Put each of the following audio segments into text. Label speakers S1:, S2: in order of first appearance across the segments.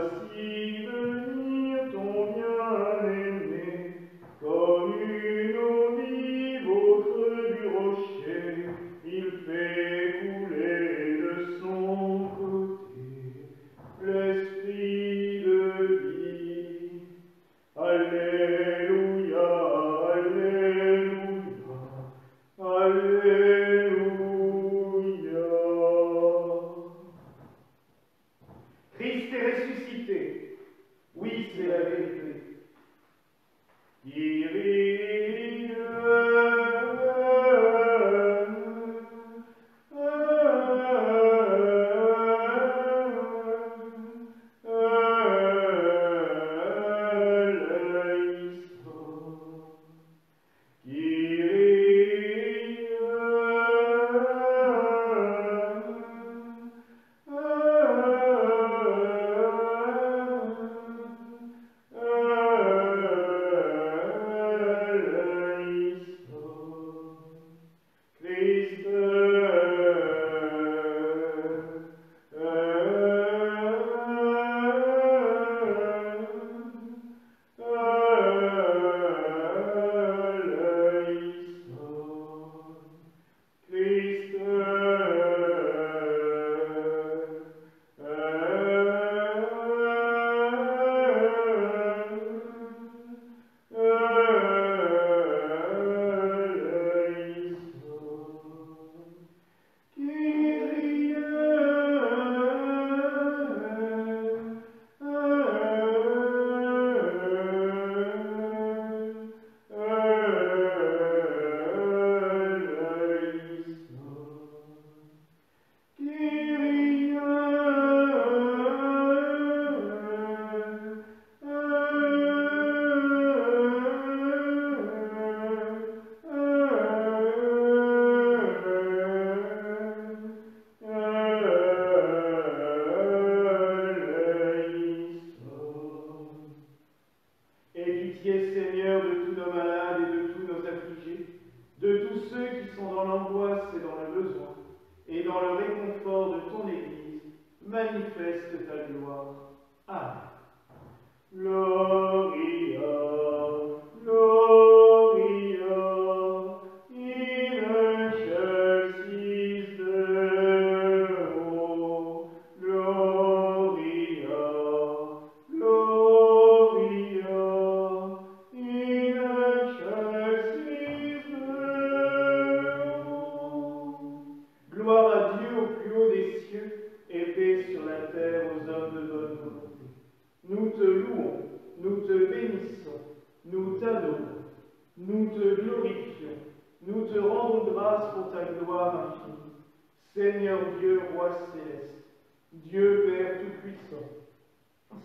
S1: Ainsi venir ton bien-aimé, comme une eau vive au creux du rocher, il fait couler de son côté l'esprit de vie. Alléluia, Alléluia, Alléluia. Christ est ressuscité. Oui, c'est la vérité. Kyrie, Aie pitié, Seigneur, de tous nos malades et de tous nos affligés, de tous ceux qui sont dans l'angoisse et dans le besoin, et dans le réconfort de ton Église, manifeste ta gloire. Amen. Gloria, Gloria, in excelsis Deo. Gloria, Gloria, in excelsis Deo. Gloire à Dieu au plus haut des cieux, et paix sur la terre aux hommes de bonne volonté. Nous te louons, nous te bénissons, nous t'adorons, nous te glorifions, nous te rendons grâce pour ta gloire infinie. Seigneur Dieu, Roi céleste, Dieu Père Tout-Puissant,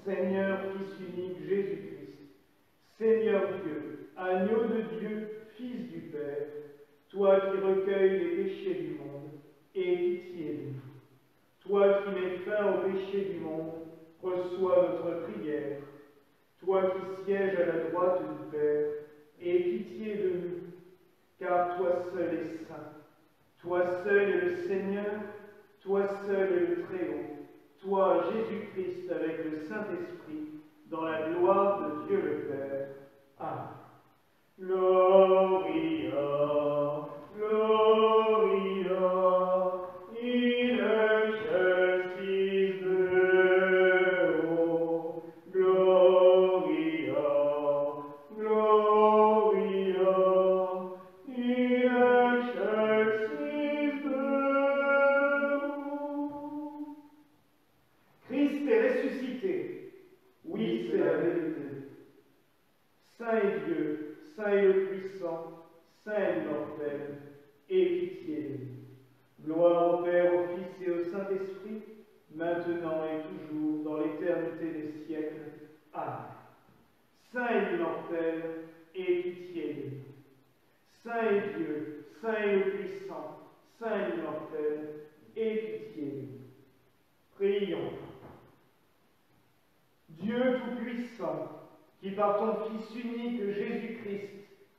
S1: Seigneur Fils unique Jésus-Christ, Seigneur Dieu, agneau de Dieu, Fils du Père, toi qui recueilles les péchés du monde, aie pitié de nous. Toi qui mets fin au péché du monde, reçois notre prière. Toi qui sièges à la droite du Père, aie pitié de nous, car toi seul es saint. Toi seul est le Seigneur, toi seul est le Très-Haut, toi Jésus-Christ avec le Saint-Esprit, dans la gloire de Dieu le Père. Amen. Gloria, Gloria, in excelsis Deo. Gloria, Gloria, in excelsis Deo. Christ est ressuscité. Oui, c'est la vérité. Saint est Dieu, Saint est le puissant, Saint est l'immortel, aie pitié de nous. Gloire au Père, au Fils et au Saint-Esprit, maintenant et toujours, dans l'éternité des siècles. Amen. Saint est l'immortel, aie pitié de nous. Saint est Dieu, Saint est le puissant, Saint est l'immortel, aie pitié de nous. Prions. Dieu Tout-Puissant, qui par ton Fils unique Jésus-Christ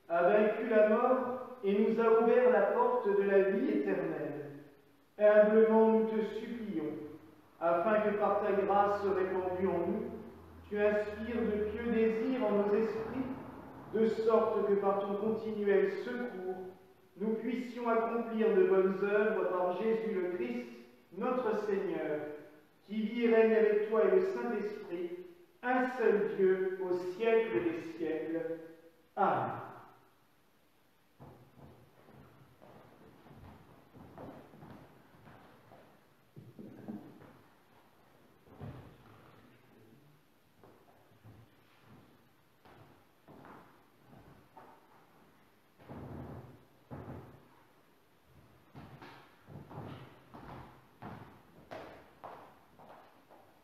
S1: a vaincu la mort et nous a ouvert la porte de la vie éternelle, humblement nous te supplions, afin que par ta grâce répandue en nous, tu inspires de pieux désirs en nos esprits, de sorte que par ton continuel secours, nous puissions accomplir de bonnes œuvres par Jésus le Christ, notre Seigneur, qui vit et règne avec toi et le Saint-Esprit, un seul Dieu, au siècle des siècles. Amen.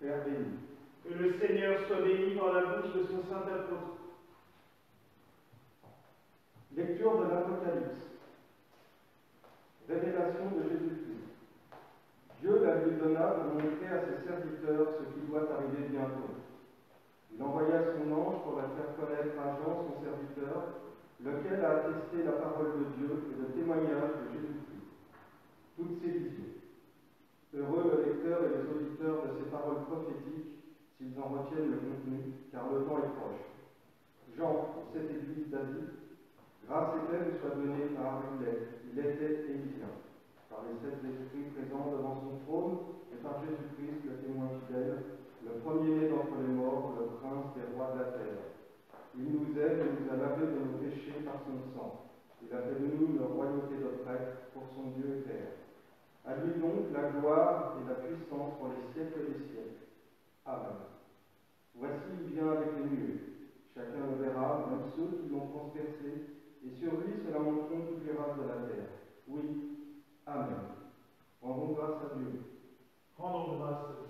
S2: Père béni,
S1: Que le Seigneur soit béni par la bouche de son saint apôtre.
S2: lecture de l'Apocalypse. Révélation de Jésus-Christ. Dieu la lui donna pour montrer à ses serviteurs ce qui doit arriver bientôt. Il envoya son ange pour la faire connaître à Jean, son serviteur, lequel a attesté la parole de Dieu et le témoignage de Jésus-Christ. Toutes ces visions. Heureux le lecteur et les auditeurs de ces paroles prophétiques, s'ils en retiennent le contenu, car le temps est proche. Jean, pour cette église d'Asie, grâce et paix nous soit donnée par une lettre. Il était et il vient, par les 7 esprits présents devant son trône, et par Jésus-Christ, le témoin fidèle, le premier-né d'entre les morts, le prince des rois de la terre. Il nous aide et nous a lavé de nos péchés par son sang. Il a fait de nous une royauté de prêtres pour son Dieu et Père. À lui donc la gloire et la puissance pour les siècles des siècles. Amen. Voici, il vient avec les nuées. Chacun le verra, même ceux qui l'ont transpercé, et sur lui se lamenteront toutes les races de la terre. Oui, Amen. Rendons grâce à Dieu.
S1: Rendons grâce à Dieu.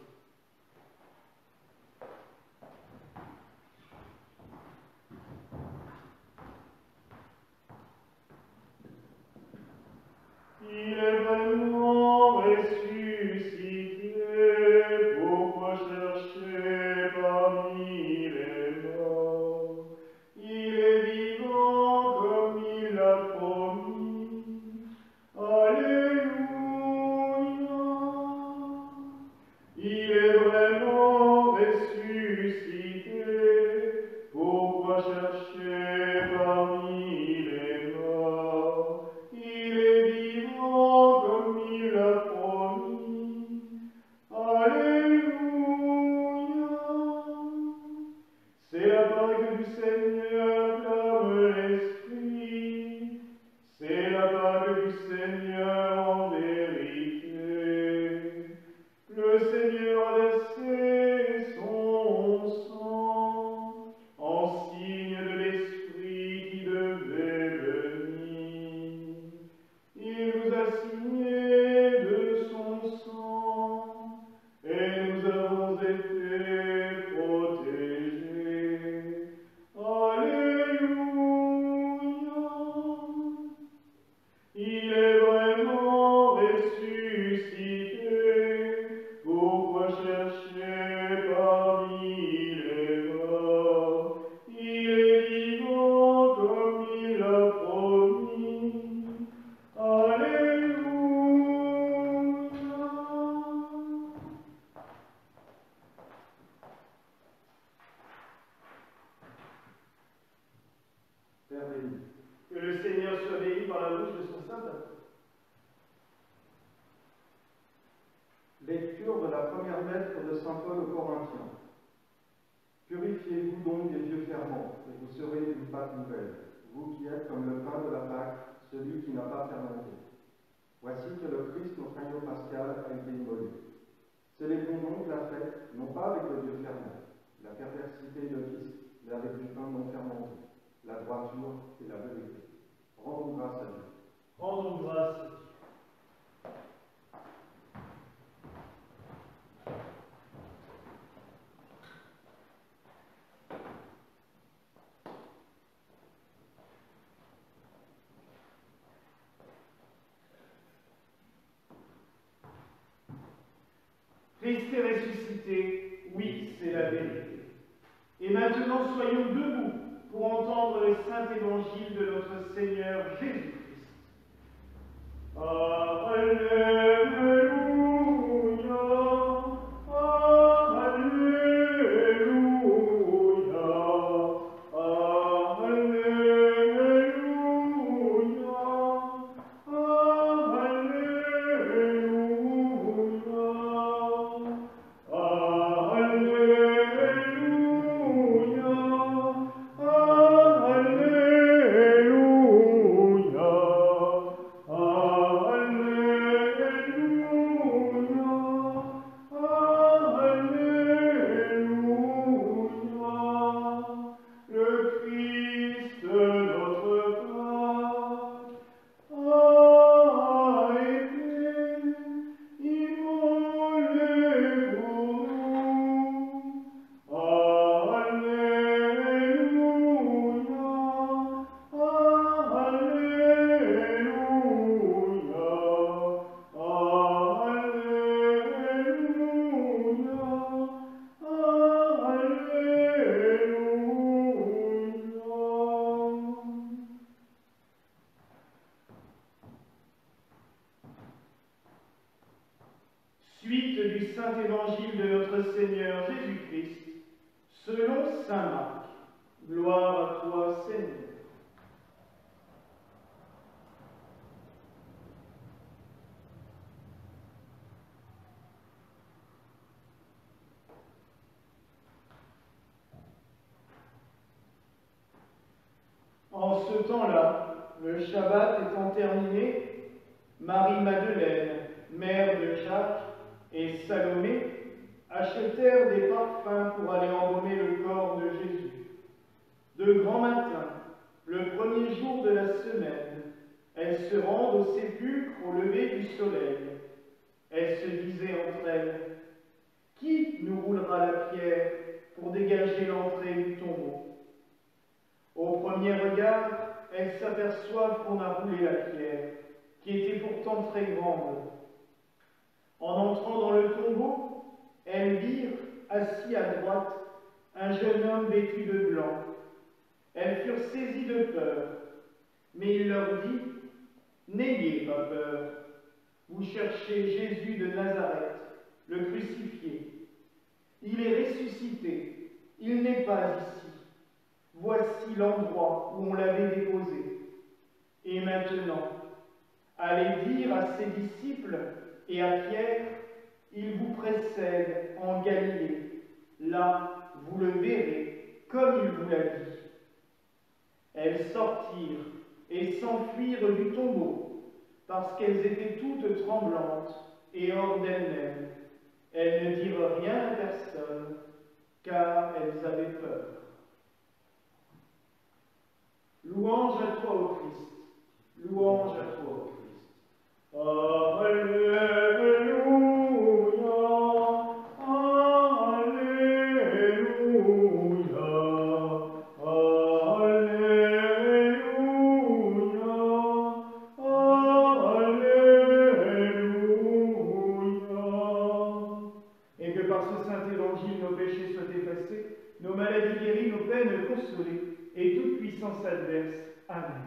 S1: Il est vraiment ressuscité, pourquoi chercher parmi les morts? Il est vivant comme il l'a promis. Alléluia. Il est vraiment ressuscité, pourquoi chercher parmi les morts? Il est vivant comme il l'a promis. Alléluia. C'est la parole du Seigneur, clame l'Esprit. C'est la parole du Seigneur en vérité. Le Seigneur a versé son sang en signe de l'Esprit qui devait venir. Il nous a signé de son sang et nous avons été protégés. Alléluia. Il est vraiment ressuscité. Pourquoi chercher parmi les morts? Il est vivant comme il l'a promis. Alléluia.
S2: Père béni,
S1: Que le Seigneur soit béni par la bouche de son saint apôtre.
S2: lecture de la première lettre de saint Paul aux Corinthiens. Purifiez-vous donc des vieux ferments, et vous serez une pâte nouvelle, vous qui êtes comme le pain de la Pâque, celui qui n'a pas fermenté. Voici que le Christ, notre agneau pascal, a été immolé. Célébrons donc la fête, non pas avec le vieux ferment, la perversité et le vice, mais avec du pain non fermenté, la droiture et la vérité. Rendons grâce à Dieu.
S1: Rendons grâce à Dieu. Christ est ressuscité, oui, c'est la vérité. Et maintenant, soyons debout pour entendre le saint évangile de notre Seigneur Jésus-Christ. Alléluia, Selon saint Marc, gloire à toi, Seigneur. En ce temps-là, le Shabbat étant terminé, Marie-Madeleine, mère de Jacques, et Salomé achetèrent des parfums pour aller embaumer le corps de Jésus. De grand matin, le premier jour de la semaine, elles se rendent au sépulcre au lever du soleil. Elles se disaient entre elles: qui nous roulera la pierre pour dégager l'entrée du tombeau? Au premier regard, elles s'aperçoivent qu'on a roulé la pierre, qui était pourtant très grande. En entrant dans le tombeau, elles virent, assis à droite, un jeune homme vêtu de blanc. Elles furent saisies de peur, mais il leur dit: n'ayez pas peur, vous cherchez Jésus de Nazareth, le crucifié. Il est ressuscité, il n'est pas ici. Voici l'endroit où on l'avait déposé. Et maintenant, allez dire à ses disciples et à Pierre: il vous précède en Galilée. Là, vous le verrez, comme il vous l'a dit. Elles sortirent et s'enfuirent du tombeau, parce qu'elles étaient toutes tremblantes et hors d'elles-mêmes. Elles ne dirent rien à personne, car elles avaient peur. Louange à toi, ô Christ. Louange à toi, ô Christ. Alléluia, alléluia. Et que par ce saint évangile nos péchés soient effacés, nos maladies guéries, nos peines consolées, et toute puissance adverse. Amen.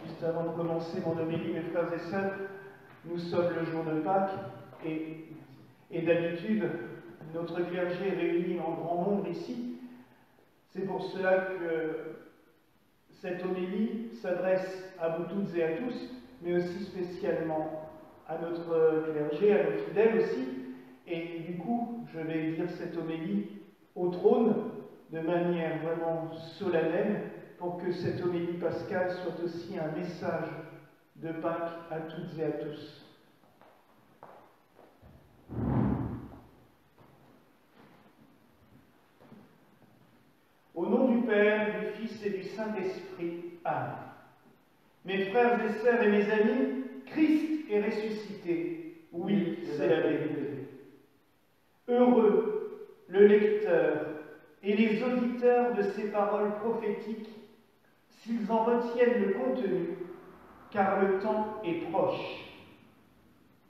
S1: Juste avant de commencer mon homélie, mes frères et sœurs, nous sommes le jour de Pâques et d'habitude, notre clergé est réuni en grand nombre ici. C'est pour cela que cette homélie s'adresse à vous toutes et à tous, mais aussi spécialement à notre clergé, à nos fidèles aussi. Et du coup, je vais dire cette homélie au trône de manière vraiment solennelle pour que cette homélie pascale soit aussi un message de Pâques à toutes et à tous. Au nom du Père, du Fils et du Saint-Esprit. Amen. Mes frères et sœurs et mes amis, Christ est ressuscité. Oui, c'est la vérité. Heureux le lecteur et les auditeurs de ces paroles prophétiques, s'ils en retiennent le contenu, car le temps est proche.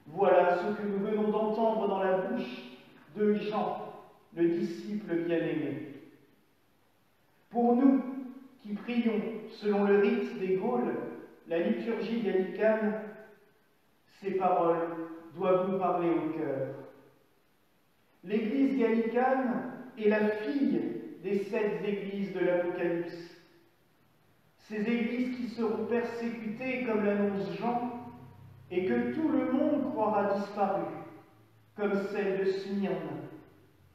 S1: Voilà ce que nous venons d'entendre dans la bouche de Jean, le disciple bien-aimé. Pour nous qui prions selon le rite des Gaules, la liturgie gallicane, ces paroles doivent nous parler au cœur. L'Église gallicane est la fille des 7 églises de l'Apocalypse. Ces églises qui seront persécutées comme l'annonce Jean et que tout le monde croira disparues, comme celle de Smyrne,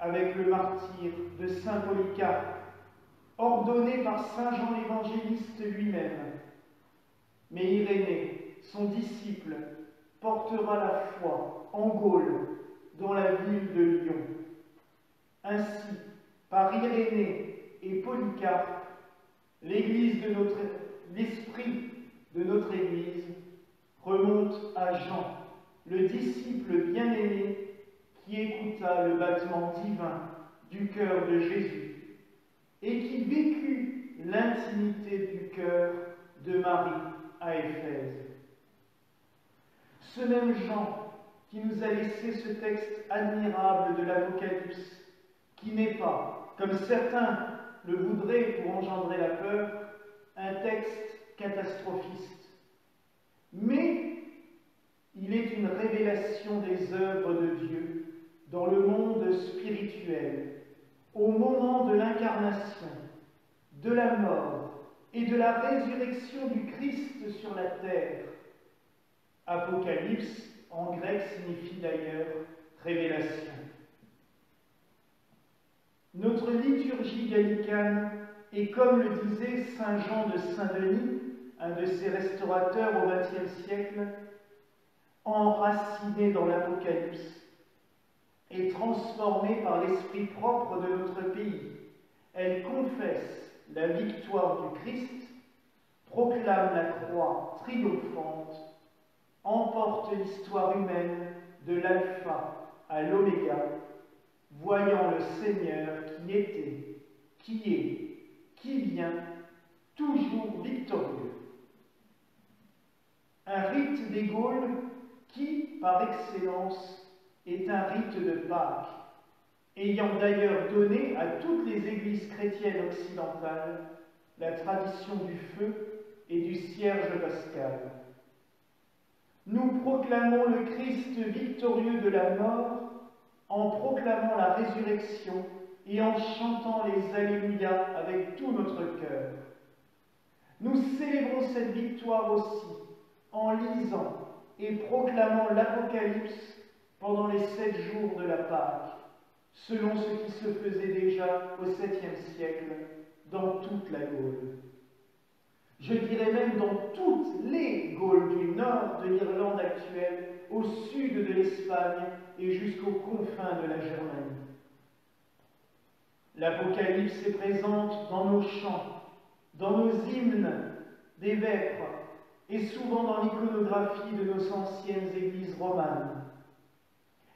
S1: avec le martyr de saint Polycarpe, ordonné par saint Jean l'Évangéliste lui-même. Mais Irénée, son disciple, portera la foi en Gaule, dans la ville de Lyon. Ainsi, par Irénée et Polycarpe, l'esprit de notre Église remonte à Jean, le disciple bien-aimé qui écouta le battement divin du cœur de Jésus et qui vécut l'intimité du cœur de Marie à Éphèse. ce même Jean qui nous a laissé ce texte admirable de l'Apocalypse, qui n'est pas, comme certains le voudraient pour engendrer la peur, un texte catastrophiste. Mais il est une révélation des œuvres de Dieu dans le monde spirituel, au moment de l'incarnation, de la mort et de la résurrection du Christ sur la terre. Apocalypse, en grec, signifie d'ailleurs révélation. Notre liturgie gallicane est, comme le disait saint Jean de Saint-Denis, un de ses restaurateurs au XXe siècle, enracinée dans l'Apocalypse et transformée par l'esprit propre de notre pays. Elle confesse la victoire du Christ, proclame la croix triomphante, emporte l'histoire humaine de l'alpha à l'oméga, voyant le Seigneur qui était, qui est, qui vient, toujours victorieux. Un rite des Gaules qui, par excellence, est un rite de Pâques, ayant d'ailleurs donné à toutes les églises chrétiennes occidentales la tradition du feu et du cierge pascal. Nous proclamons le Christ victorieux de la mort en proclamant la résurrection et en chantant les Alléluia avec tout notre cœur. Nous célébrons cette victoire aussi en lisant et proclamant l'Apocalypse pendant les 7 jours de la Pâque, selon ce qui se faisait déjà au 7e siècle dans toute la Gaule. Je dirais même dans toutes les Gaules du nord de l'Irlande actuelle, au sud de l'Espagne et jusqu'aux confins de la Germanie. L'Apocalypse est présente dans nos chants, dans nos hymnes des vêpres et souvent dans l'iconographie de nos anciennes églises romanes.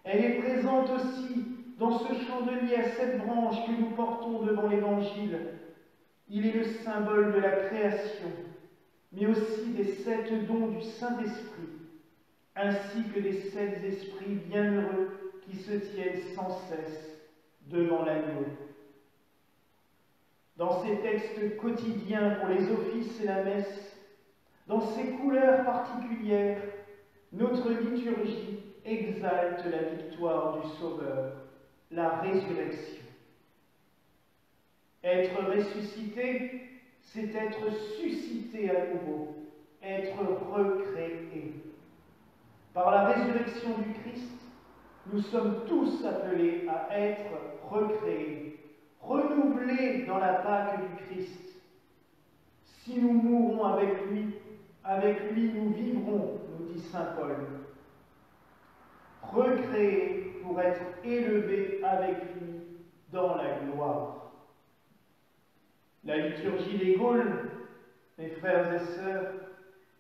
S1: Elle est présente aussi dans ce chandelier à 7 branches que nous portons devant l'Évangile. Il est le symbole de la création, mais aussi des 7 dons du Saint-Esprit, ainsi que des 7 esprits bienheureux qui se tiennent sans cesse devant l'agneau. Dans ces textes quotidiens pour les offices et la messe, dans ces couleurs particulières, notre liturgie exalte la victoire du Sauveur, la résurrection. Être ressuscité, c'est être suscité à nouveau, être recréé. Par la résurrection du Christ, nous sommes tous appelés à être recréés, renouvelés dans la Pâque du Christ. Si nous mourrons avec lui nous vivrons, nous dit saint Paul. Recréés pour être élevés avec lui dans la gloire. La liturgie des Gaules, mes frères et sœurs,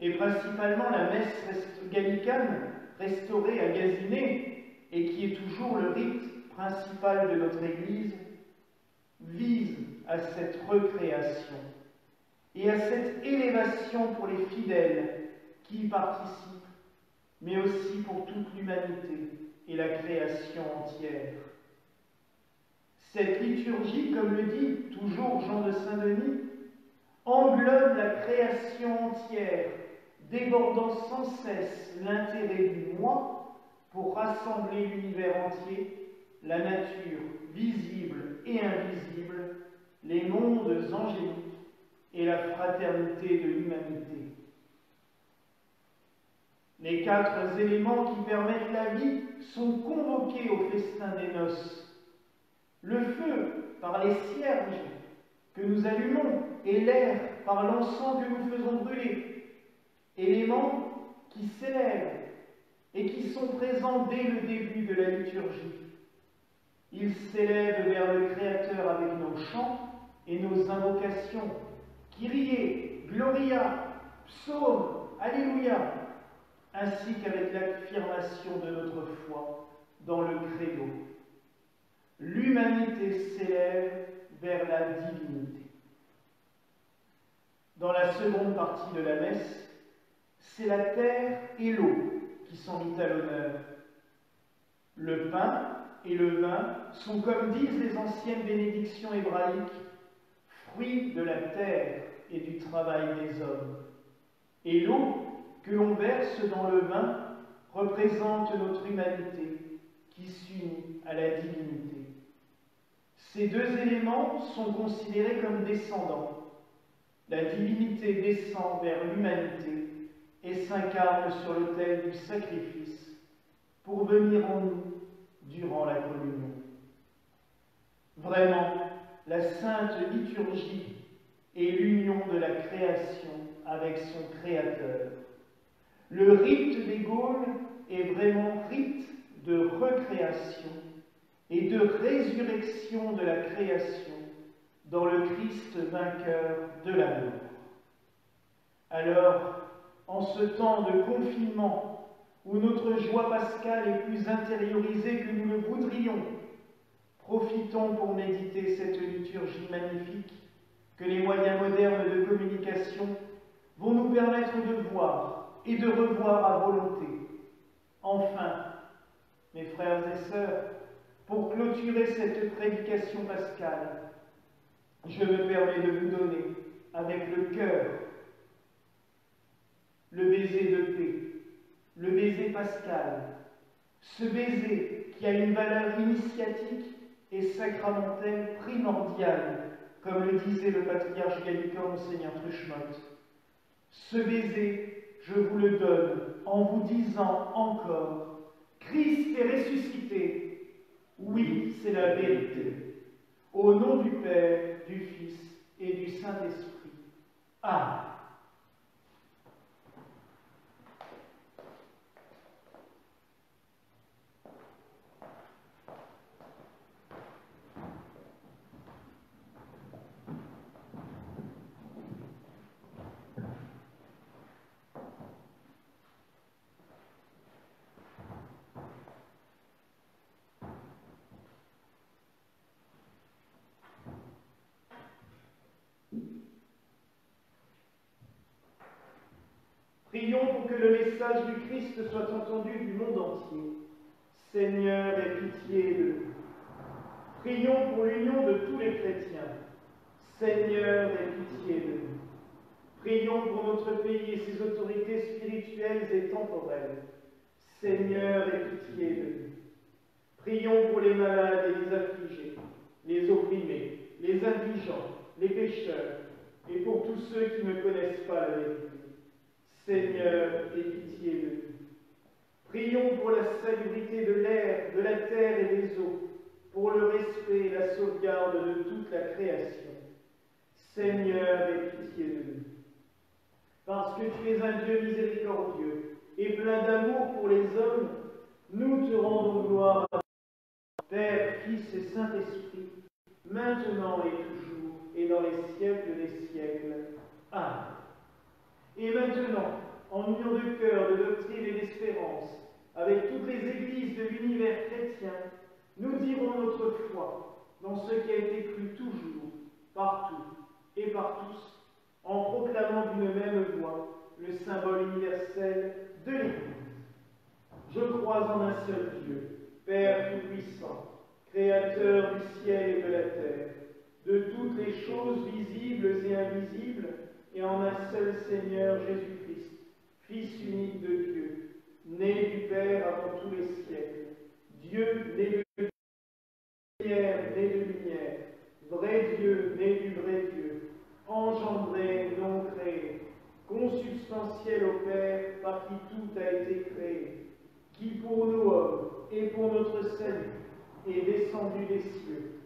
S1: et principalement la messe gallicane restaurée à Gaziné, et qui est toujours le rite principal de notre Église, vise à cette recréation et à cette élévation pour les fidèles qui y participent, mais aussi pour toute l'humanité et la création entière. Cette liturgie, comme le dit toujours Jean de Saint-Denis, englobe la création entière, débordant sans cesse l'intérêt du moi pour rassembler l'univers entier, la nature visible et invisible, les mondes angéliques et la fraternité de l'humanité. Les 4 éléments qui permettent la vie sont convoqués au festin des noces. Le feu par les cierges que nous allumons et l'air par l'encens que nous faisons brûler. Éléments qui s'élèvent et qui sont présents dès le début de la liturgie. Ils s'élèvent vers le Créateur avec nos chants et nos invocations. Kyrie, Gloria, Psaume, Alléluia, ainsi qu'avec l'affirmation de notre foi dans le credo. L'humanité s'élève vers la divinité. Dans la seconde partie de la messe, c'est la terre et l'eau qui sont mis à l'honneur. Le pain et le vin sont, comme disent les anciennes bénédictions hébraïques, fruits de la terre et du travail des hommes. Et l'eau que l'on verse dans le vin représente notre humanité qui s'unit à la divinité. Ces deux éléments sont considérés comme descendants. La divinité descend vers l'humanité et s'incarne sur l'autel du sacrifice pour venir en nous durant la communion. Vraiment, la sainte liturgie est l'union de la création avec son Créateur. Le rite des Gaules est vraiment rite de recréation et de résurrection de la création dans le Christ vainqueur de la mort. Alors, en ce temps de confinement où notre joie pascale est plus intériorisée que nous le voudrions, profitons pour méditer cette liturgie magnifique que les moyens modernes de communication vont nous permettre de voir et de revoir à volonté. Enfin, mes frères et sœurs, pour clôturer cette prédication pascale, je me permets de vous donner, avec le cœur, le baiser de paix, le baiser pascal, ce baiser qui a une valeur initiatique et sacramentelle primordiale, comme le disait le patriarche gallican Monseigneur Truchemot. Ce baiser, je vous le donne en vous disant encore, Christ est ressuscité. Oui, c'est la vérité. Au nom du Père, du Fils et du Saint-Esprit. Amen. Prions pour que le message du Christ soit entendu du monde entier. Seigneur, aie pitié de nous. Prions pour l'union de tous les chrétiens. Seigneur, aie pitié de nous. Prions pour notre pays et ses autorités spirituelles et temporelles. Seigneur, aie pitié de nous. Prions pour les malades et les affligés, les opprimés, les indigents, les pécheurs, et pour tous ceux qui ne connaissent pas la vérité. Seigneur, aie pitié de nous. Prions pour la salubrité de l'air, de la terre et des eaux, pour le respect et la sauvegarde de toute la création. Seigneur, aie pitié de nous. Parce que tu es un Dieu miséricordieux et plein d'amour pour les hommes, nous te rendons gloire, Père, Fils et Saint-Esprit, maintenant et toujours, et dans les siècles des siècles. Amen. Et maintenant, en union de cœur, de doctrine et d'espérance, avec toutes les églises de l'univers chrétien, nous dirons notre foi dans ce qui a été cru toujours, partout et par tous, en proclamant d'une même voix le symbole universel de l'Église. Je crois en un seul Dieu, Père Tout-Puissant, Créateur du ciel et de la terre, de toutes les choses visibles et invisibles, et en un seul Seigneur Jésus-Christ, Fils unique de Dieu, né du Père avant tous les siècles, Dieu né de lumière, né de lumière, vrai Dieu, né du vrai Dieu, engendré, non créé, consubstantiel au Père, par qui tout a été créé, qui pour nous hommes et pour notre salut est descendu des cieux,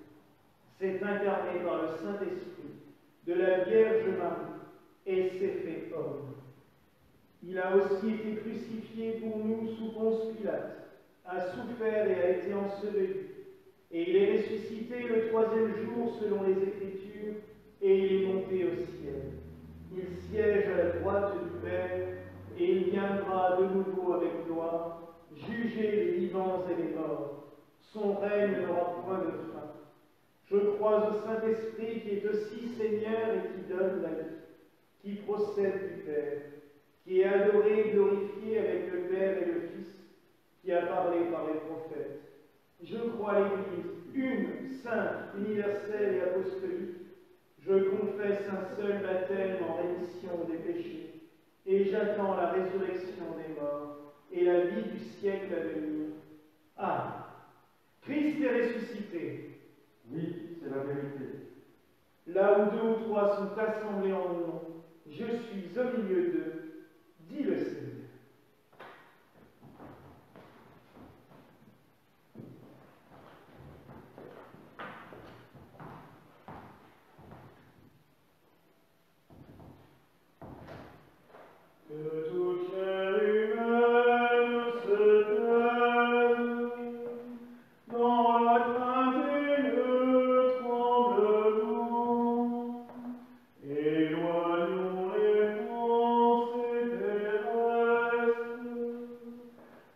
S1: s'est incarné par le Saint-Esprit de la Vierge Marie et s'est fait homme. Il a aussi été crucifié pour nous sous Ponce Pilate, a souffert et a été enseveli, et il est ressuscité le troisième jour selon les Écritures, et il est monté au ciel. Il siège à la droite du Père, et il viendra de nouveau avec gloire, juger les vivants et les morts. Son règne n'aura point de fin. Je crois au Saint-Esprit qui est aussi Seigneur et qui donne la vie, qui procède du Père, qui est adoré et glorifié avec le Père et le Fils, qui a parlé par les prophètes. Je crois l'Église, une, sainte, universelle et apostolique. Je confesse un seul baptême en rémission des péchés, et j'attends la résurrection des morts et la vie du siècle à venir. Ah, Christ est ressuscité.
S2: Oui, c'est la vérité.
S1: Là où deux ou trois sont assemblés en mon nom, je suis au milieu d'eux, dit le Seigneur. Que toute chair humaine se taise dans la crainte et le tremblement. Éloignons les pensées terrestres,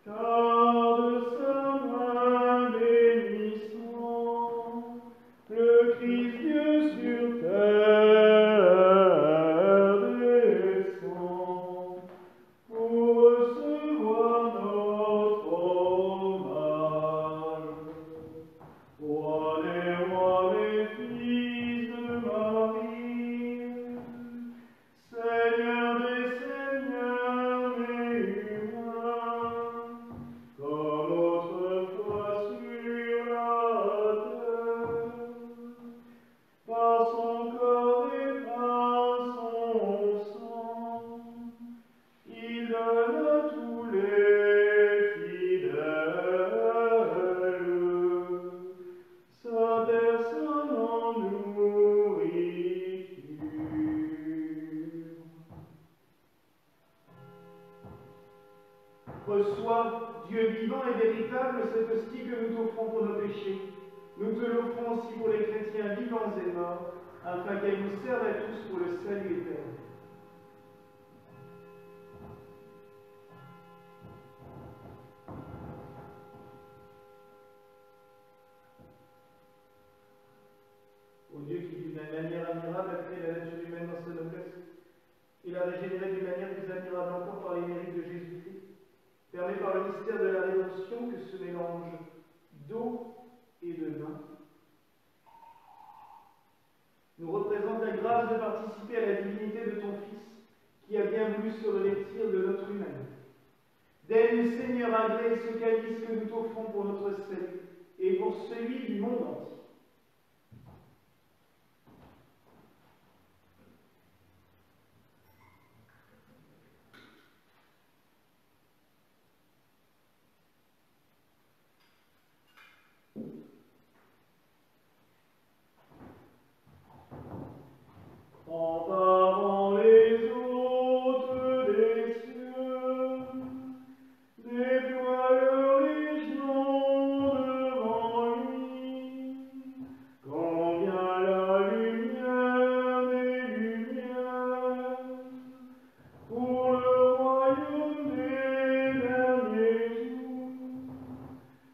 S1: car de sa main bénissante, le Christ Dieu sur terre descend pour recevoir notre hommage. Roi des rois, les fils de Marie, Seigneur des seigneurs et humains, comme autrefois sur la terre, par son corps et par son sang, il donne à tous les fidèles sa personne en nourriture. Reçois, Dieu vivant et véritable, cette hostie que nous t'offrons pour nos péchés. Nous te l'offrons aussi pour les chrétiens vivants et morts, afin qu'elle nous serve à tous pour le salut éternel. Ô Dieu qui, d'une manière admirable, a créé la nature humaine dans sa noblesse, et l'a régénérée d'une manière plus admirable encore par les mérites de Jésus-Christ, permet par le mystère de la rédemption que ce mélange d'eau et de vin nous représente la grâce de participer à la divinité de ton Fils, qui a bien voulu se revêtir de notre humanité. Daigne, Seigneur, agréer ce calice que nous t'offrons pour notre salut et pour celui du monde entier. Emparant les hôtes des cieux, déploie leur légion devant lui. Quand vient la lumière des lumières, pour le royaume des derniers jours,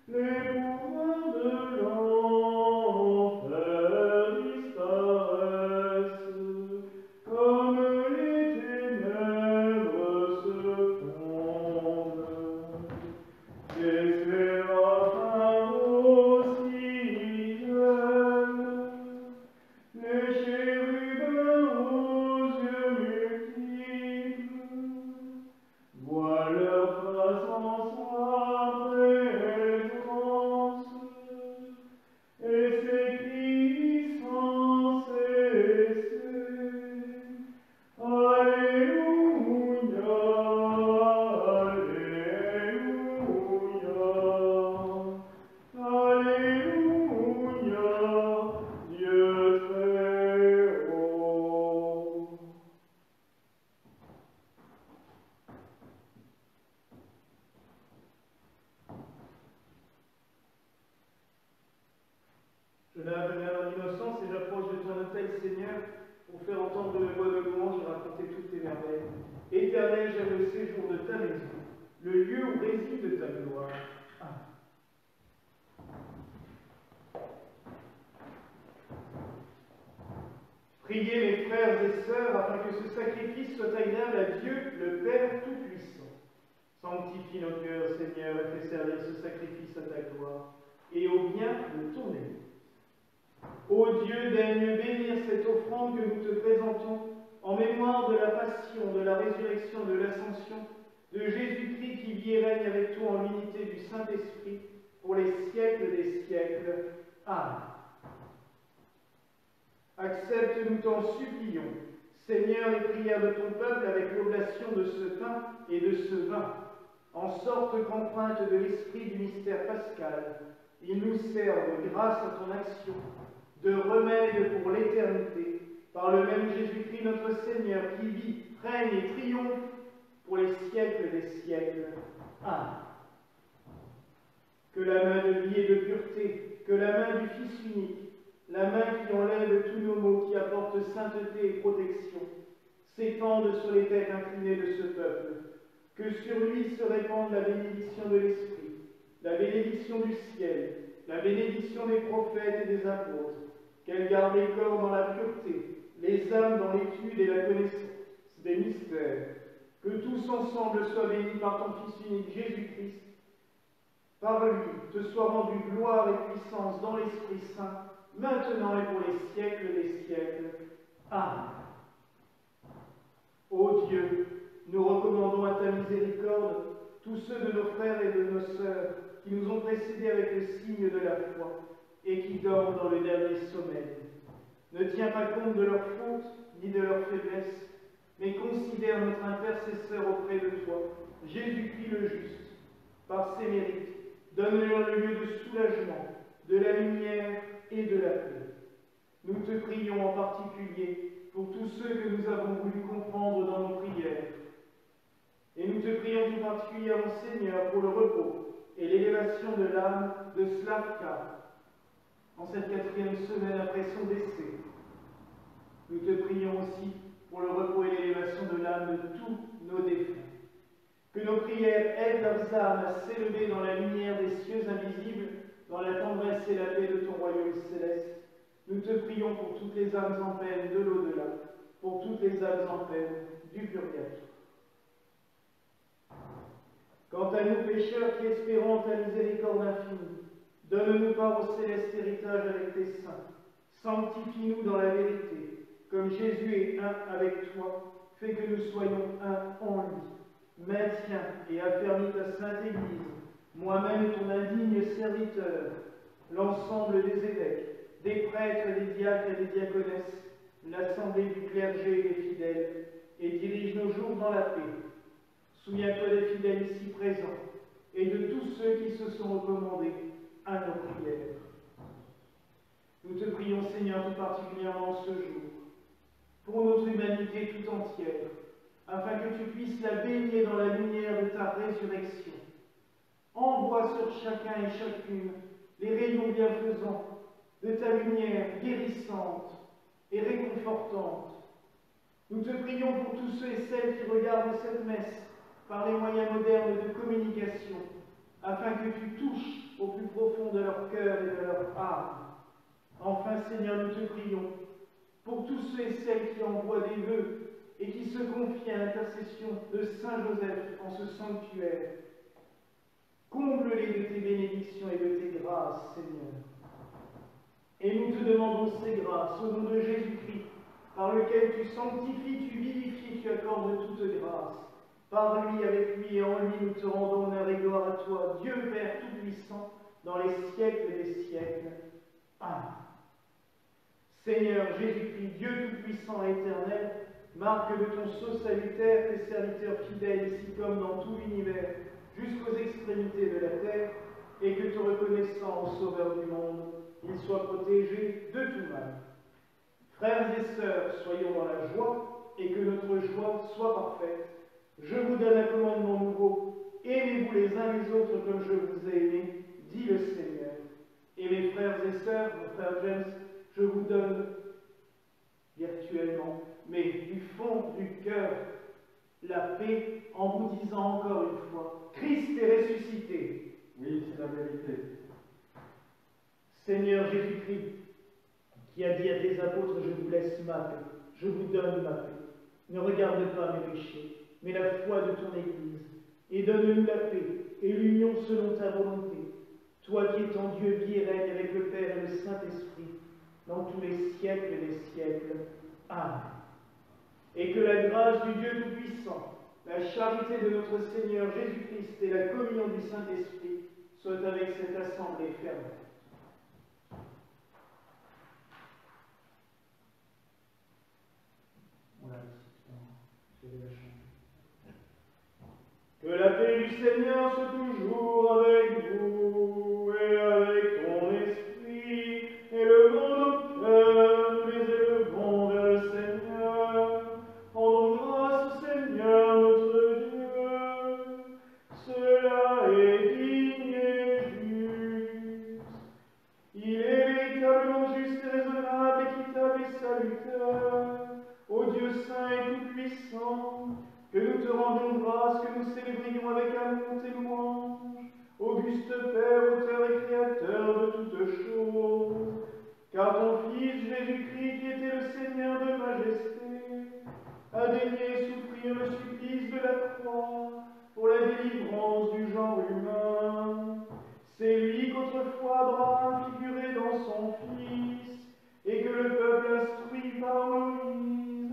S1: les pouvoirs de l'enfer disparaissent, comme les ténèbres se fondent. Les séraphins aussi jeunes, les chérubins aux yeux multiples, voient leur face en sa présence, et s'écrient sans cesser: Alléluia, Alléluia, Alléluia, Dieu très haut. Je lave vers l'innocence et j'approche de ton autel, Seigneur, pour faire entendre mes voix de louange et raconter toutes tes merveilles. Éternel, j'aime le séjour de ta maison, le lieu où réside ta gloire. Amen. Priez mes frères et sœurs afin que ce sacrifice soit agréable à Dieu, le Père Tout-Puissant. Sanctifie nos cœurs, Seigneur, et fais servir ce sacrifice à ta gloire et au bien de ton aimé. Ô Dieu, daigne bénir cette offrande que nous te présentons en mémoire de la passion, de la résurrection, de l'ascension, de Jésus-Christ qui vit et règne avec toi en l'unité du Saint-Esprit pour les siècles des siècles. Amen. Accepte, nous t'en supplions, Seigneur, les prières de ton peuple avec l'oblation de ce pain et de ce vin, en sorte qu'empreinte de l'esprit du mystère pascal, ils nous servent, grâce à ton action, de remède pour l'éternité, par le même Jésus-Christ notre Seigneur, qui vit, règne et triomphe pour les siècles des siècles. Amen. Que la main de vie et de pureté, que la main du Fils unique, la main qui enlève tous nos maux, qui apporte sainteté et protection, s'étende sur les têtes inclinées de ce peuple, que sur lui se répande la bénédiction de l'Esprit, la bénédiction du ciel, la bénédiction des prophètes et des apôtres, qu'elle garde les corps dans la pureté, les âmes dans l'étude et la connaissance des mystères, que tous ensemble soient bénis par ton Fils unique Jésus-Christ. Par lui te soit rendue gloire et puissance dans l'Esprit Saint, maintenant et pour les siècles des siècles. Amen. Ô Dieu, nous recommandons à ta miséricorde tous ceux de nos frères et de nos sœurs qui nous ont précédés avec le signe de la foi et qui dorment dans le dernier sommeil. Ne tiens pas compte de leurs fautes ni de leurs faiblesses, mais considère notre intercesseur auprès de toi, Jésus-Christ le juste. Par ses mérites, donne-leur le lieu de soulagement, de la lumière et de la paix. Nous te prions en particulier pour tous ceux que nous avons voulu comprendre dans nos prières. Et nous te prions tout particulièrement, Seigneur, pour le repos et l'élévation de l'âme de Slavka, en cette 4e semaine après son décès. Nous te prions aussi pour le repos et l'élévation de l'âme de tous nos défunts. Que nos prières aident leurs âmes à s'élever dans la lumière des cieux invisibles, dans la tendresse et la paix de ton royaume céleste. Nous te prions pour toutes les âmes en peine de l'au-delà, pour toutes les âmes en peine du purgatoire. Quant à nous pécheurs qui espérons ta miséricorde infinie, donne-nous part au céleste héritage avec tes saints. Sanctifie-nous dans la vérité, comme Jésus est un avec toi, fais que nous soyons un en lui. Maintiens et affermis ta sainte Église, moi-même ton indigne serviteur, l'ensemble des évêques, des prêtres, des diacres et des diaconesses, l'assemblée du clergé et des fidèles, et dirige nos jours dans la paix. Souviens-toi des fidèles ici présents et de tous ceux qui se sont recommandés à nos prières. Nous te prions, Seigneur, tout particulièrement ce jour, pour notre humanité tout entière, afin que tu puisses la baigner dans la lumière de ta résurrection. Envoie sur chacun et chacune les rayons bienfaisants de ta lumière guérissante et réconfortante. Nous te prions pour tous ceux et celles qui regardent cette messe par les moyens modernes de communication, afin que tu touches au plus profond de leur cœur et de leur âme. Enfin, Seigneur, nous te prions pour tous ceux et celles qui envoient des vœux et qui se confient à l'intercession de Saint Joseph en ce sanctuaire. Comble-les de tes bénédictions et de tes grâces, Seigneur. Et nous te demandons ces grâces au nom de Jésus-Christ, par lequel tu sanctifies, tu vivifies, tu accordes toute grâce. Par lui, avec lui et en lui, nous te rendons honneur et gloire à toi, Dieu Père Tout-Puissant, dans les siècles des siècles. Amen. Seigneur Jésus-Christ, Dieu Tout-Puissant et éternel, marque de ton sceau salutaire tes serviteurs fidèles ici comme dans tout l'univers, jusqu'aux extrémités de la terre, et que te reconnaissant au Sauveur du monde, ils soient protégés de tout mal. Frères et sœurs, soyons dans la joie, et que notre joie soit parfaite. Je vous donne un commandement nouveau, aimez-vous les uns les autres comme je vous ai aimés, dit le Seigneur. Et mes frères et sœurs, mon frère James, je vous donne virtuellement, mais du fond du cœur, la paix en vous disant encore une fois, Christ est ressuscité.
S2: Oui, c'est la vérité.
S1: Seigneur Jésus-Christ, qui a dit à tes apôtres, je vous laisse ma paix, je vous donne ma paix. Ne regarde pas mes péchés, mais la foi de ton Église, et donne-nous la paix et l'union selon ta volonté, toi qui es en Dieu, vis et règne avec le Père et le Saint-Esprit, dans tous les siècles des siècles. Amen. Et que la grâce du Dieu Tout-Puissant, la charité de notre Seigneur Jésus-Christ et la communion du Saint-Esprit soient avec cette assemblée fermée. Que la paix du Seigneur soit toujours avec vous et avec ton esprit, élevons nos cœurs, nous les élevons vers le Seigneur. Rendons grâce au Seigneur notre Dieu. Cela est digne et juste. Il est véritablement juste et raisonnable, équitable et salutaire. Ô Dieu saint et tout-puissant, que nous te rendions grâce, que nous célébrions avec amour tes louanges, auguste Père, auteur et créateur de toutes choses, car ton Fils Jésus-Christ, qui était le Seigneur de majesté, a daigné souffrir le supplice de la croix pour la délivrance du genre humain. C'est lui qu'autrefois Abraham figurait dans son Fils, et que le peuple instruit par Moïse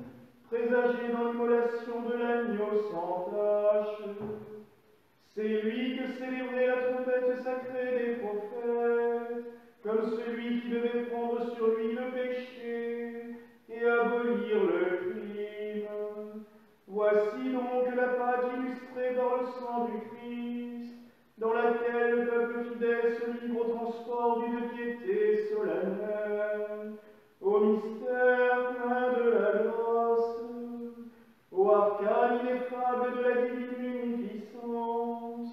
S1: présagé dans l'immolation de l'agneau sans tache. C'est lui que célébrait la trompette sacrée des prophètes, comme celui qui devait prendre sur lui le péché et abolir le crime. Voici donc la Pâque illustrée par le sang du Christ, dans laquelle le peuple fidèle se livre au transport d'une piété solennelle, au mystère plein de la grâce, au arcane ineffable de la divine munificence,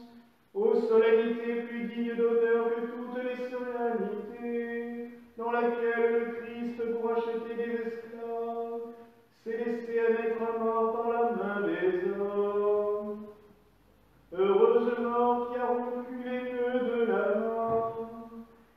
S1: aux solennités plus dignes d'honneur que toutes les solennités, dans laquelle le Christ, pour acheter des esclaves, s'est laissé mettre à mort par la main des hommes. Heureuse mort qui a rompu les nœuds de la mort,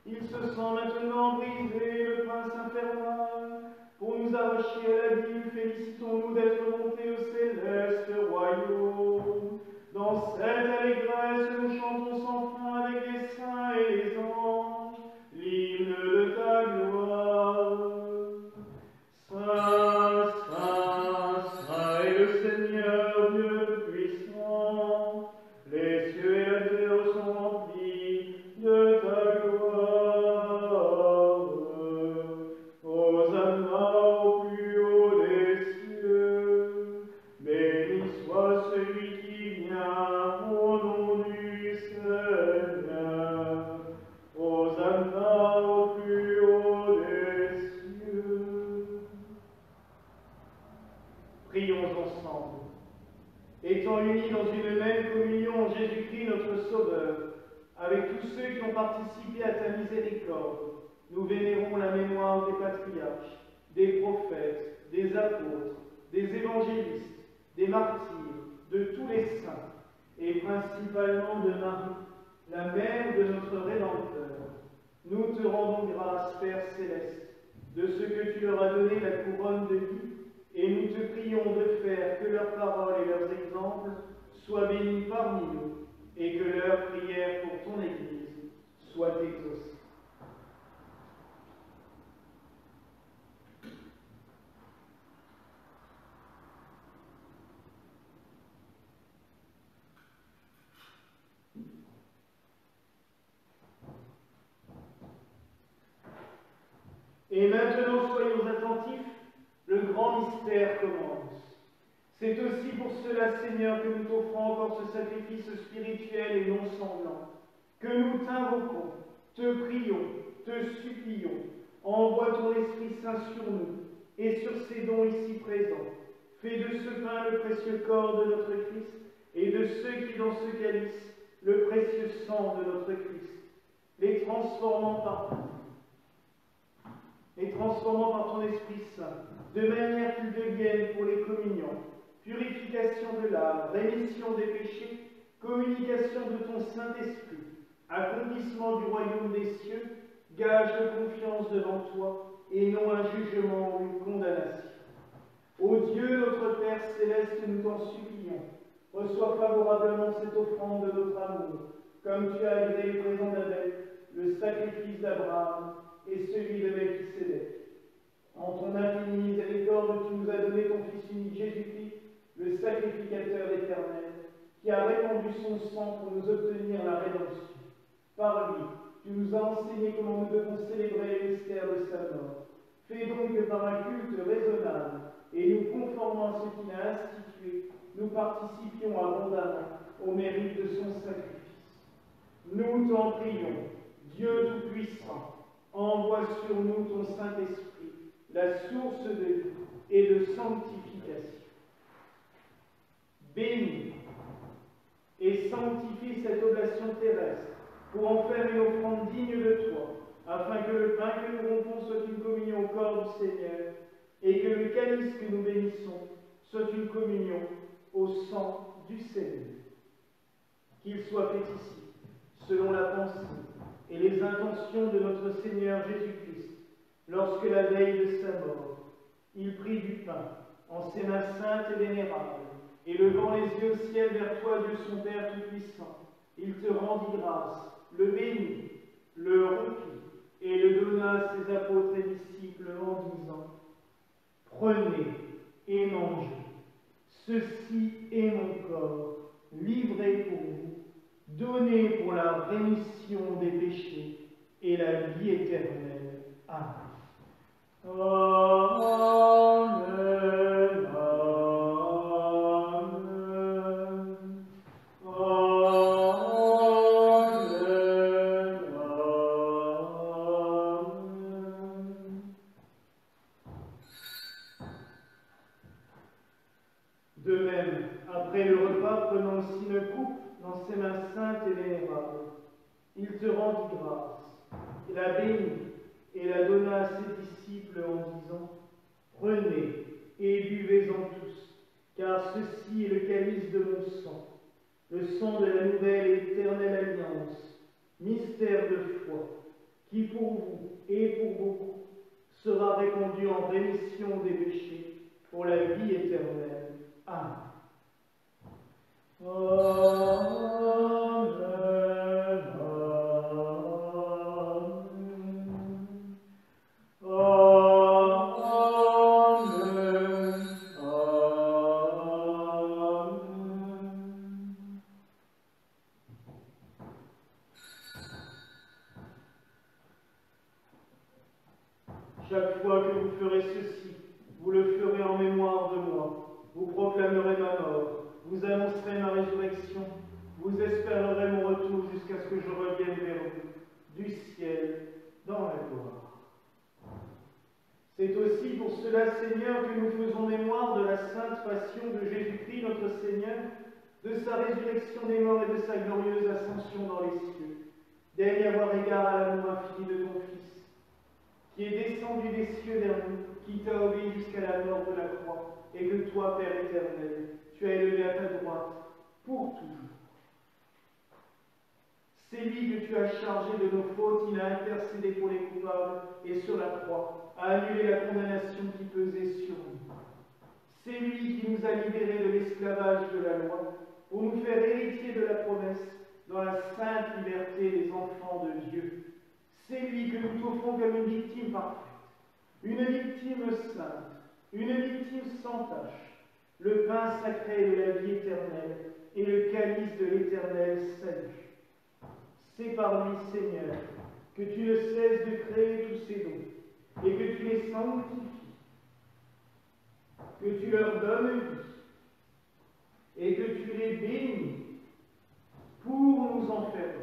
S1: il se sent maintenant brisé le prince infernal. Pour nous arracher à la vie, félicitons-nous d'être montés au céleste royaume. Dans cette allégresse, nous chantons sans fin avec les saints et les anges l'hymne de ta gloire. Saint, Saint, Saint est le Seigneur Dieu puissant. Les cieux et la terre sont remplis de ta gloire. Hosanna au plus haut des cieux. Béni soit celui qui vient au nom du Seigneur. Hosanna au plus haut des cieux. Prions ensemble. Étant unis dans une même communion en Jésus-Christ notre Sauveur, avec tous ceux qui ont participé à ta miséricorde, nous vénérons la mémoire des patriarches, des prophètes, des apôtres, des évangélistes, des martyrs, de tous les saints, et principalement de Marie, la mère de notre Rédempteur. Nous te rendons grâce, Père céleste, de ce que tu leur as donné la couronne de vie, et nous te prions de faire que leurs paroles et leurs exemples soient bénis parmi nous, et que leurs prières pour ton Église soient exaucées. Et maintenant, soyons attentifs, le grand mystère commence. C'est aussi pour cela, Seigneur, que nous t'offrons encore ce sacrifice spirituel et non sanglant, que nous t'invoquons, te prions, te supplions. Envoie ton Esprit Saint sur nous et sur ces dons ici présents. Fais de ce pain le précieux corps de notre Christ et de ceux qui dans ce calice le précieux sang de notre Christ, les transformant par ton Esprit Saint, de manière qu'ils deviennent pour les communions, purification de l'âme, rémission des péchés, communication de ton Saint-Esprit, accomplissement du royaume des cieux, gage de confiance devant toi et non un jugement ou une condamnation. Ô Dieu, notre Père céleste, nous t'en supplions, reçois favorablement cette offrande de notre amour, comme tu as agréé le présent d'Abel, le sacrifice d'Abraham et celui de Melchisédek. En ton infinie miséricorde, tu nous as donné ton Fils unique Jésus-Christ, le sacrificateur éternel, qui a répandu son sang pour nous obtenir la rédemption. Par lui, tu nous as enseigné comment nous devons célébrer le mystère de sa mort. Fais donc que par un culte raisonnable et nous conformant à ce qu'il a institué, nous participions abondamment au mérite de son sacrifice. Nous t'en prions, Dieu Tout-Puissant, envoie sur nous ton Saint-Esprit, la source de vie et de sanctification. Bénis et sanctifie cette oblation terrestre pour en faire une offrande digne de toi, afin que le pain que nous rompons soit une communion au corps du Seigneur, et que le calice que nous bénissons soit une communion au sang du Seigneur. Qu'il soit fait ici, selon la pensée et les intentions de notre Seigneur Jésus-Christ, lorsque la veille de sa mort, il prit du pain en ses mains saintes et vénérables, et levant les yeux au ciel vers toi, Dieu son Père Tout-Puissant, il te rendit grâce, le bénit, le rompit, et le donna à ses apôtres et disciples en disant: Prenez et mangez, ceci est mon corps, livré pour vous, donné pour la rémission des péchés et la vie éternelle. Amen. Amen. De même, après le repas, prenant aussi une coupe dans ses mains saintes et vénérables, il te rendit grâce, il la bénit et la donna à ses disciples en disant: Prenez et buvez-en tous, car ceci est le calice de mon sang, le sang de la nouvelle et éternelle alliance, mystère de foi, qui pour vous et pour beaucoup sera répandu en rémission des péchés pour la vie éternelle. Amen. Amen. Chaque fois que vous ferez ceci, vous le ferez en mémoire de moi. Vous proclamerez ma mort, vous annoncerez ma résurrection, vous espérerez mon retour jusqu'à ce que je revienne vers vous, du ciel, dans la gloire. C'est aussi pour cela, Seigneur, que nous faisons mémoire de la sainte passion de Jésus-Christ, notre Seigneur, de sa résurrection des morts et de sa glorieuse ascension dans les cieux. Daigne avoir égard à l'amour infini de ton Fils, qui est descendu des cieux vers nous, qui t'a obéi jusqu'à la mort de la croix, et que toi, Père éternel, tu as élevé à ta droite pour toujours. C'est lui que tu as chargé de nos fautes, il a intercédé pour les coupables, et sur la croix a annulé la condamnation qui pesait sur nous. C'est lui qui nous a libérés de l'esclavage de la loi, pour nous faire héritiers de la promesse dans la sainte liberté des enfants de Dieu. C'est lui que nous offrons comme une victime parfaite, une victime sainte, une victime sans tache, le pain sacré de la vie éternelle et le calice de l'éternel salut. C'est par lui, Seigneur, que tu ne cesses de créer tous ces dons et que tu les sanctifies, que tu leur donnes vie et que tu les bénis pour nous en faire.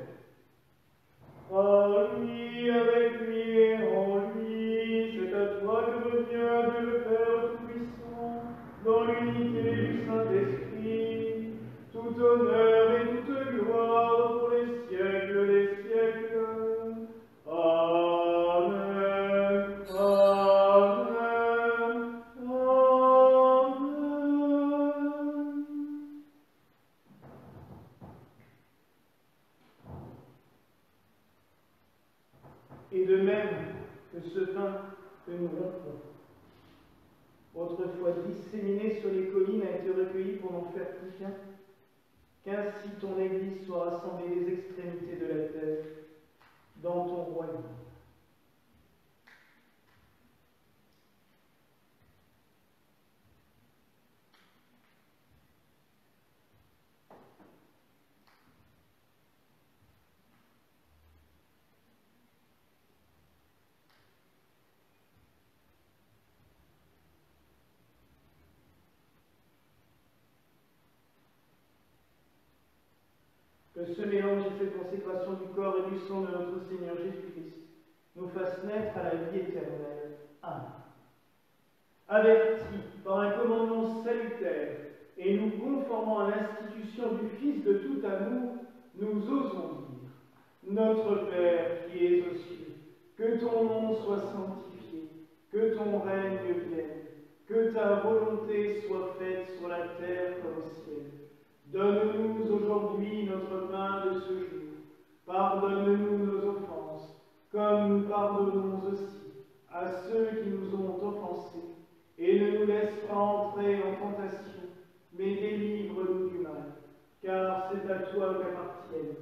S1: Par lui, avec lui et en lui, c'est à toi que revient Dieu le Père Tout-Puissant, dans l'unité du Saint-Esprit, tout honneur et toute gloire pour les siècles des siècles. Amen. Amen. Amen. Et de même que ce pain que nous rompons. Autrefois disséminé sur les collines, a été recueilli pour n'en faire plus qu'un. Qu'ainsi ton Église soit rassemblée des extrémités de la terre dans ton royaume. Que ce mélange et cette consécration du corps et du sang de notre Seigneur Jésus-Christ nous fasse naître à la vie éternelle. Amen. Avertis par un commandement salutaire et nous conformant à l'institution du Fils de tout amour, nous osons dire: Notre Père qui es aux cieux, que ton nom soit sanctifié, que ton règne vienne, que ta volonté soit faite sur la terre comme au ciel. Donne-nous aujourd'hui notre pain de ce jour. Pardonne-nous nos offenses, comme nous pardonnons aussi à ceux qui nous ont offensés. Et ne nous laisse pas entrer en tentation, mais délivre-nous du mal. Car c'est à toi qu'appartiennent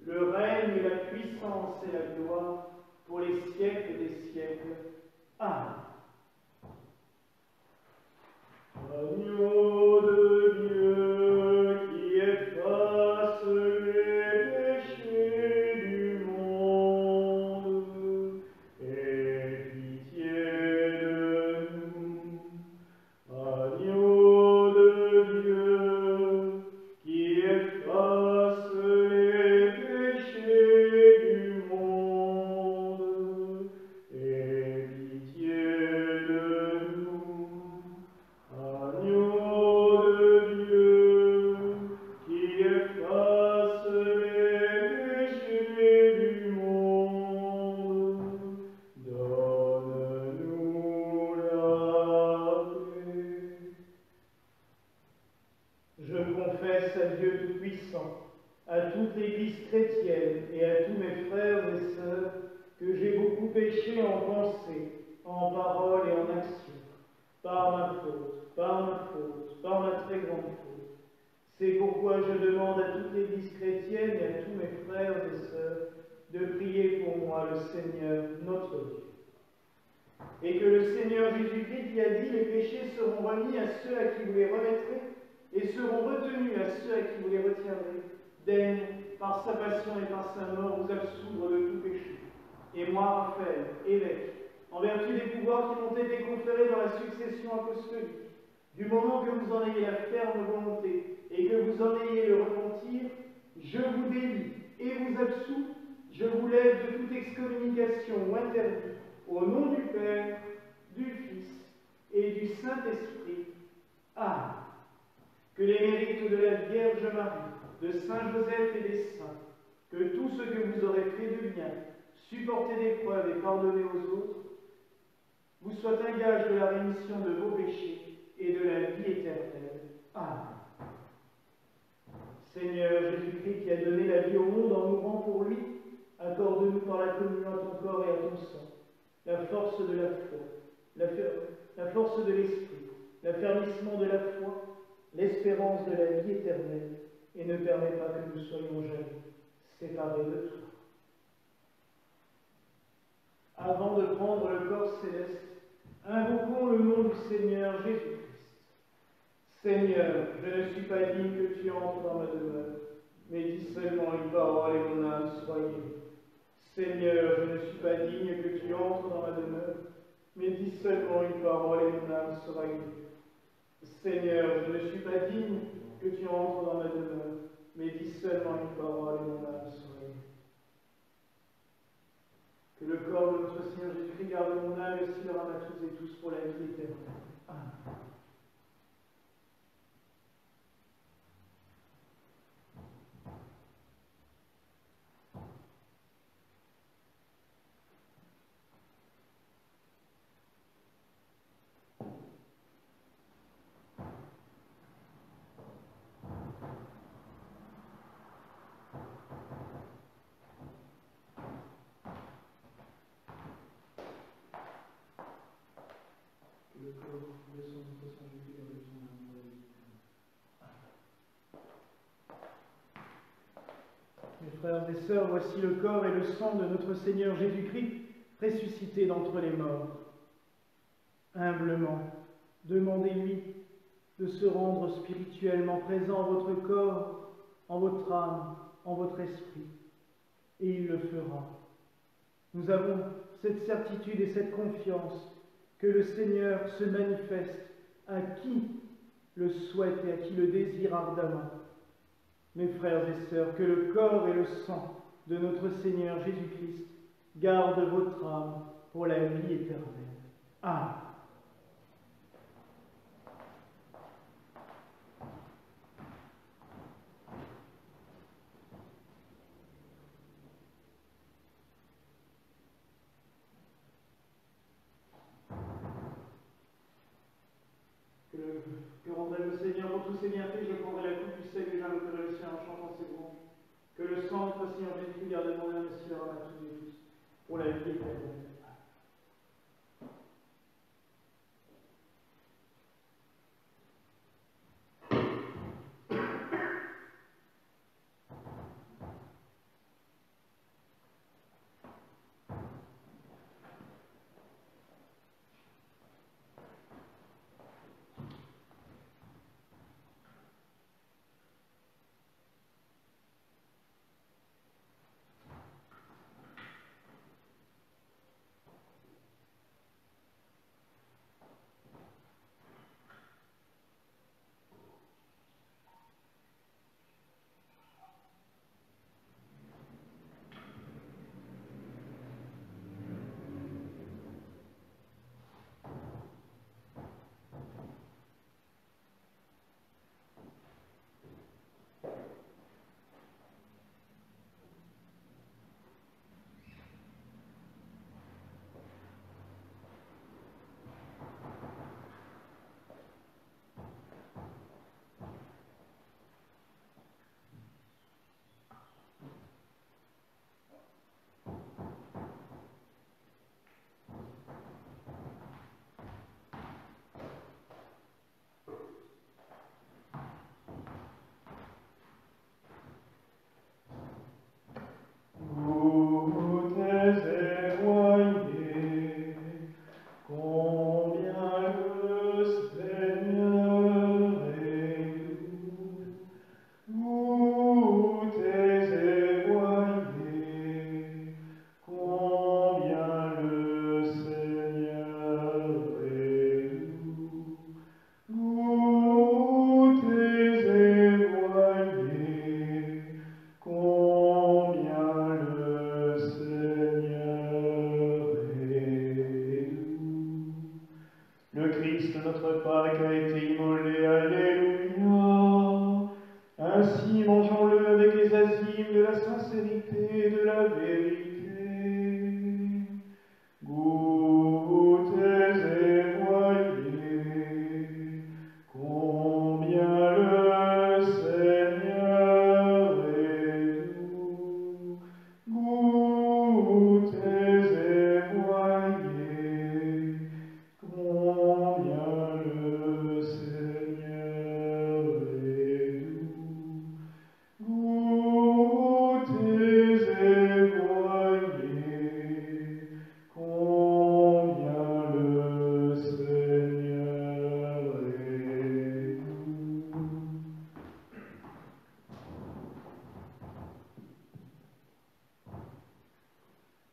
S1: le règne, la puissance et la gloire pour les siècles des siècles. Amen. Agneau de Dieu qui efface les péchés du monde, aie pitié de nous. Agneau de Dieu qui efface les péchés du monde, aie pitié de nous. Agneau de Dieu, qui efface les péchés du monde, donne-nous la paix. Je confesse à Dieu Tout-Puissant, à toute l'Église chrétienne et à tous mes frères et sœurs que j'ai beaucoup péché en pensée, en parole et en action, par ma faute, par ma très grande faute. C'est pourquoi je demande à toute l'Église chrétienne et à tous mes frères et sœurs de prier pour moi le Seigneur, notre Dieu. Et que le Seigneur Jésus-Christ qui a dit: les péchés seront remis à ceux à qui vous les remettrez, et seront retenus à ceux à qui vous les retiendrez, daigne, par sa passion et par sa mort, vous absoudre de tout péché. Et moi, Raphaël, évêque, en vertu des pouvoirs qui m'ont été conférés dans la succession apostolique, du moment que vous en ayez la ferme volonté et que vous en ayez le repentir, je vous délie et vous absous, je vous lève de toute excommunication ou interdit, au nom du Père, du Fils et du Saint-Esprit. Amen. Que les mérites de la Vierge Marie, de Saint Joseph et des saints, que tout ce que vous aurez fait de bien, supporté d'épreuves et pardonné aux autres, vous soit un gage de la rémission de vos péchés et de la vie éternelle. Amen. Seigneur Jésus-Christ, qui a donné la vie au monde en mourant pour lui, accorde-nous par la communion à ton corps et à ton sang la force de la foi, la force de l'esprit, l'affermissement de la foi, l'espérance de la vie éternelle, et ne permets pas que nous soyons jamais séparés de toi. Avant de prendre le corps céleste, invoquons le nom du Seigneur Jésus-Christ. Seigneur, je ne suis pas digne que tu entres dans ma demeure, mais dis seulement une parole et mon âme soit guérie. Seigneur, je ne suis pas digne que tu entres dans ma demeure, mais dis seulement une parole et mon âme sera guérie. Seigneur, je ne suis pas digne que tu entres dans ma demeure, mais dis seulement une parole et mon âme sera guérie. Que le corps de notre Seigneur Jésus-Christ garde mon âme et aussi le rame à toutes et tous pour la vie éternelle. Amen. frères et sœurs, voici le corps et le sang de notre Seigneur Jésus-Christ, ressuscité d'entre les morts. Humblement, demandez-lui de se rendre spirituellement présent en votre corps, en votre âme, en votre esprit, et il le fera. Nous avons cette certitude et cette confiance que le Seigneur se manifeste à qui le souhaite et à qui le désire ardemment. Mes frères et sœurs, que le corps et le sang de notre Seigneur Jésus-Christ gardent votre âme pour la vie éternelle. Amen. Que rendrai le Seigneur pour tous ses bienfaits, je prendrai la coupe du salut et j'invoquerai le ciel en chantant ses louanges. Que le sang de notre Seigneur Jésus-Christ garde mon âme et leur âme à tous et tous, pour la vie éternelle.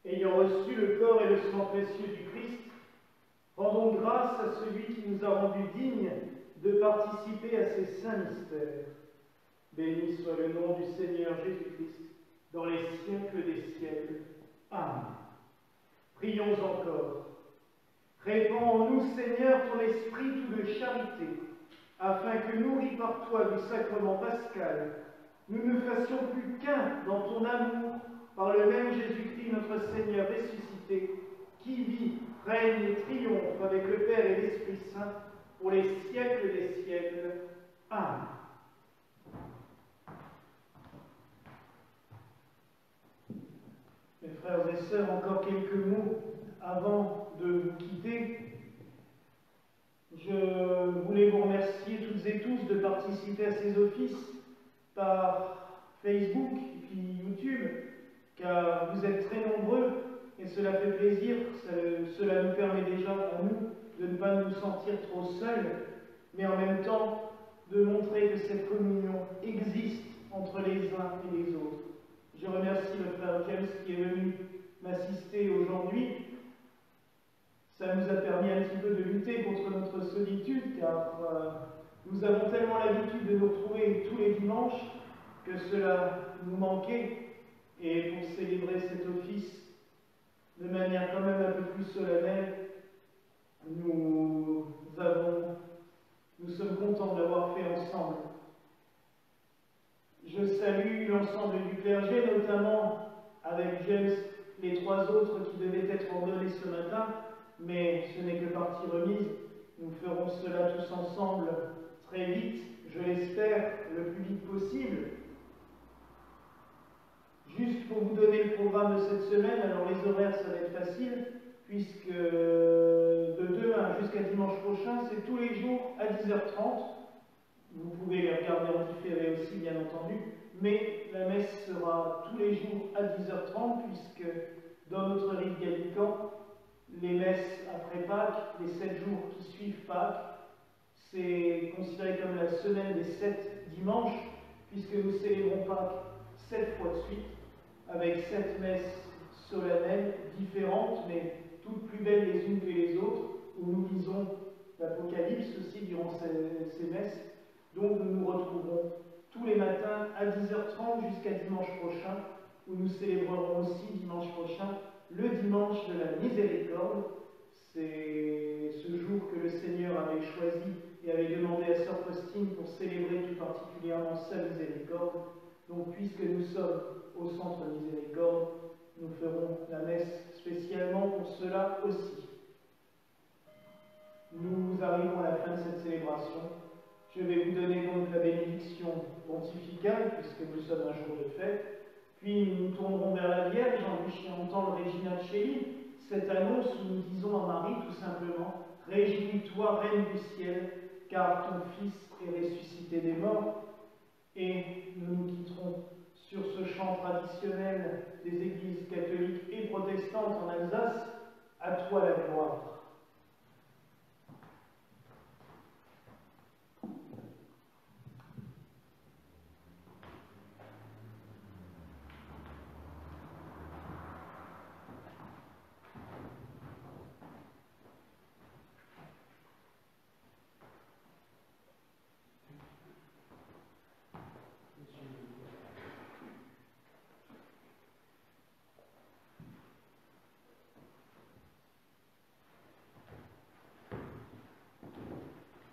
S1: Ayant reçu le corps et le sang précieux du Christ, rendons grâce à celui qui nous a rendus dignes de participer à ces saints mystères. Béni soit le nom du Seigneur Jésus-Christ dans les siècles des siècles. Amen. Prions encore. Répands en nous, Seigneur, ton esprit tout de charité, afin que, nourris par toi du sacrement pascal, nous ne fassions plus qu'un dans ton amour, par le même Jésus-Christ, notre Seigneur ressuscité, qui vit, règne et triomphe avec le Père et l'Esprit Saint, pour les siècles des siècles. Amen. Mes frères et sœurs, encore quelques mots avant de vous quitter. Je voulais vous remercier toutes et tous de participer à ces offices par Facebook, depuis YouTube, car vous êtes très nombreux et cela fait plaisir. Cela nous permet déjà à nous de ne pas nous sentir trop seuls, mais en même temps de montrer que cette communion existe entre les uns et les autres. Je remercie le frère James qui est venu m'assister aujourd'hui. Ça nous a permis un petit peu de lutter contre notre solitude, car nous avons tellement l'habitude de nous retrouver tous les dimanches que cela nous manquait. Et pour célébrer cet office de manière quand même un peu plus solennelle, nous sommes contents de l'avoir fait ensemble. Je salue l'ensemble du clergé, notamment avec James, les 3 autres qui devaient être ordonnés ce matin, mais ce n'est que partie remise. Nous ferons cela tous ensemble très vite, je l'espère, le plus vite possible. Juste pour vous donner le programme de cette semaine, alors les horaires ça va être facile, puisque de demain jusqu'à dimanche prochain, c'est tous les jours à 10h30. Vous pouvez les regarder en différé aussi, bien entendu, mais la messe sera tous les jours à 10h30, puisque dans notre rite gallican, les messes après Pâques, les 7 jours qui suivent Pâques, c'est considéré comme la semaine des 7 dimanches, puisque nous célébrons Pâques 7 fois de suite, avec 7 messes solennelles différentes, mais toutes plus belles les unes que les autres, où nous lisons l'Apocalypse aussi durant ces messes. Donc nous nous retrouverons tous les matins à 10h30 jusqu'à dimanche prochain, où nous célébrerons aussi dimanche prochain le dimanche de la miséricorde. C'est ce jour que le Seigneur avait choisi et avait demandé à Sœur Faustine pour célébrer tout particulièrement sa miséricorde. Donc puisque nous sommes au centre miséricorde, nous ferons la messe spécialement pour cela aussi. Nous arrivons à la fin de cette célébration. Je vais vous donner donc la bénédiction pontificale, puisque nous sommes un jour de fête. Puis nous nous tournerons vers la Vierge en lui chantant le Regina Coeli, cette annonce où nous disons à Marie tout simplement « Réjouis-toi, Reine du ciel, car ton Fils est ressuscité des morts ». Et nous nous quitterons sur ce chant traditionnel des églises catholiques et protestantes en Alsace, « À toi la gloire ».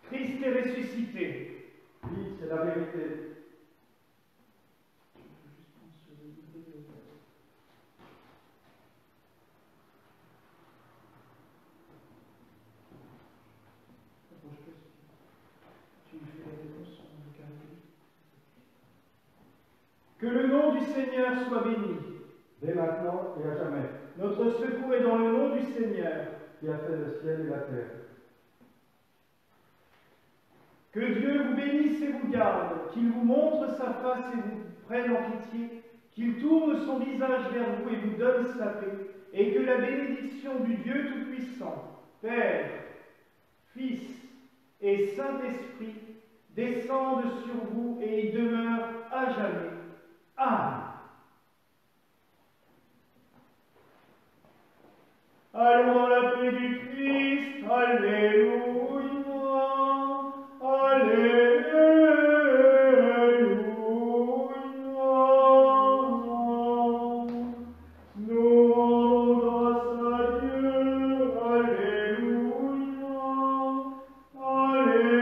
S1: Christ est ressuscité.
S2: Oui, c'est la vérité.
S1: Que le nom du Seigneur soit béni.
S2: Dès maintenant et à jamais,
S1: Notre secours est dans le nom du Seigneur.
S2: qui a fait le ciel et la terre.
S1: Que Dieu vous bénisse et vous garde, qu'il vous montre sa face et vous prenne en pitié, qu'il tourne son visage vers vous et vous donne sa paix, et que la bénédiction du Dieu Tout-Puissant, Père, Fils et Saint-Esprit, descende sur vous et y demeure à jamais. Amen. Allons dans la paix du Christ, Alléluia, Alléluia. Nous rendons grâce à Dieu, Alléluia, Alléluia.